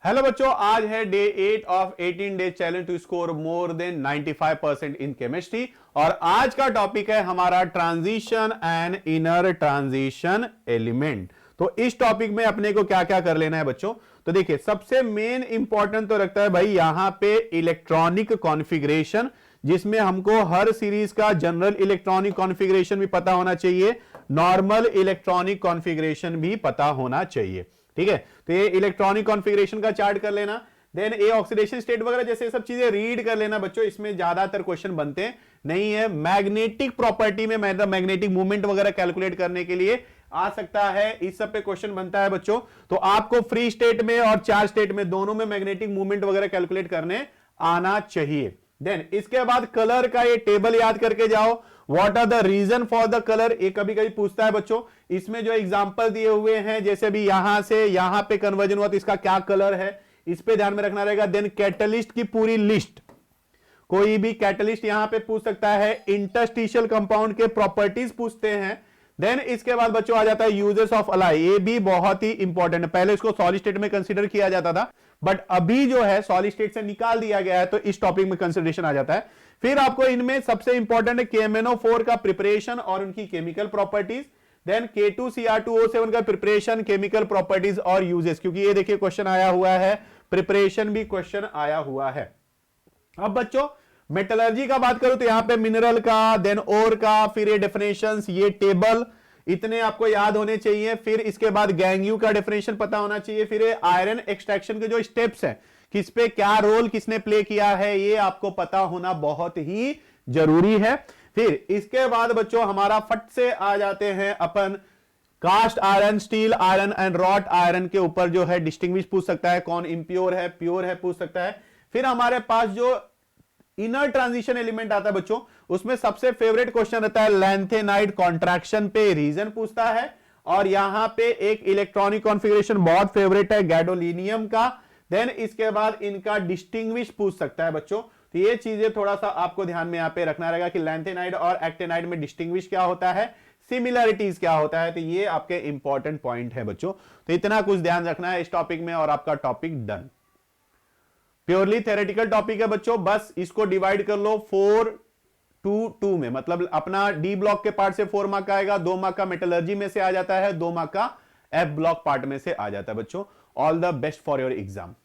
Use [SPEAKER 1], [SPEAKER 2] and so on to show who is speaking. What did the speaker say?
[SPEAKER 1] Hello बच्चों, आज है day 8 of 18 day challenge to score more than 95% in chemistry. और आज का टॉपिक है हमारा transition and inner transition element. तो इस टॉपिक में अपने को क्या क्या कर लेना है बच्चों। तो देखिए, सबसे मेन इंपॉर्टेंट तो रखता है भाई यहां पे इलेक्ट्रॉनिक कॉन्फ़िगरेशन, जिसमें हमको हर सीरीज का जनरल इलेक्ट्रॉनिक कॉन्फ़िगरेशन भी पता होना चाहिए, नॉर्मल इलेक्ट्रॉनिक कॉन्फ़िगरेशन भी पता होना चाहिए। ठीक है, तो ये इलेक्ट्रॉनिक कॉन्फ़िगरेशन का चार्ट कर लेना, देन ए ऑक्सीडेशन स्टेट वगैरह जैसे सब चीजें रीड कर लेना बच्चों। इसमें ज्यादातर क्वेश्चन बनते नहीं है। मैग्नेटिक प्रॉपर्टी में मैग्नेटिक मूवमेंट वगैरह कैलकुलेट करने के लिए आ सकता है, इस सब पे क्वेश्चन बनता है बच्चों। तो आपको फ्री स्टेट में और चार्ज स्टेट में दोनों में मैग्नेटिक मूवमेंट वगैरह कैलकुलेट करने आना चाहिए। देन इसके बाद कलर का ये टेबल याद करके जाओ। What are the reason for the colour, ये कभी कभी पूछता है बच्चों। इसमें जो एग्जांपल दिए हुए हैं, जैसे भी यहां से यहां पे कन्वर्जन हुआ तो इसका क्या कलर है, इस पे ध्यान में रखना रहेगा। देन कैटलिस्ट की पूरी लिस्ट, कोई भी कैटलिस्ट यहां पे पूछ सकता है। इंटरस्टिशियल कंपाउंड के प्रॉपर्टीज पूछते हैं। देन इसके बाद बच्चों आ जाता है यूजेस ऑफ अलाई, ये भी बहुत ही इंपॉर्टेंट है। पहले इसको सॉलिड स्टेट में कंसीडर किया जाता था, बट अभी जो है सॉलिड स्टेट से निकाल दिया गया है, तो इस टॉपिक में कंसीडरेशन आ जाता है। फिर आपको इनमें सबसे इंपॉर्टेंट है KMnO4 का प्रिपरेशन और उनकी केमिकल प्रॉपर्टीज। देन K2Cr2O7 का प्रिपरेशन, केमिकल प्रॉपर्टीज और यूजेस, क्योंकि ये देखिए क्वेश्चन आया हुआ है, प्रिपरेशन भी क्वेश्चन आया हुआ है। अब बच्चों मेटलर्जी का बात करूं तो यहां पे मिनरल का, देन ओर का, फिर ये डेफिनेशंस, ये टेबल इतने आपको याद होने चाहिए। फिर इसके बाद गैंगयू का डेफिनेशन पता होना चाहिए। फिर ये आयरन एक्सट्रैक्शन के जो स्टेप्स हैं, किस पे क्या रोल किसने प्ले किया है, ये आपको पता होना बहुत ही जरूरी है। फिर इसके बाद बच्चों हमारा फट से आ जाते हैं अपन cast iron, steel iron and wrought iron के ऊपर जो है डिस्टिंग्विश पूछ सकता है, कौन इंप्योर है प्योर है पूछ सकता है। फिर हमारे पास जो इनर ट्रांजिशन एलिमेंट आता है बच्चों, उसमें सबसे फेवरेट क्वेश्चन रहता है लैंथेनाइड कॉन्ट्रैक्शन पे रीजन पूछता है। और यहां पे एक इलेक्ट्रॉनिक कॉन्फ़िगरेशन बहुत फेवरेट है गैडोलिनियम का। देन इसके बाद इनका डिस्टिंग्विश पूछ सकता है बच्चों। तो ये चीजें थोड़ा सा आपको ध्यान में यहां पे रखना रहेगा कि लैंथेनाइड और एक्टेनाइड में डिस्टिंग्विश क्या होता है, सिमिलरिटीज क्या होता है। तो ये आपके इंपॉर्टेंट पॉइंट है बच्चों। तो इतना कुछ ध्यान रखना है इस टॉपिक में और आपका topic done. Purely theoretical topic है बच्चों, बस इसको डिवाइड कर लो 4 2 2 में। मतलब अपना डी ब्लॉक के पार्ट से 4 मार्क आएगा, 2 मार्क का मेटलर्जी में से आ जाता है, 2 मार्क का एफ ब्लॉक पार्ट में से आ जाता है बच्चों। All the best for your exam.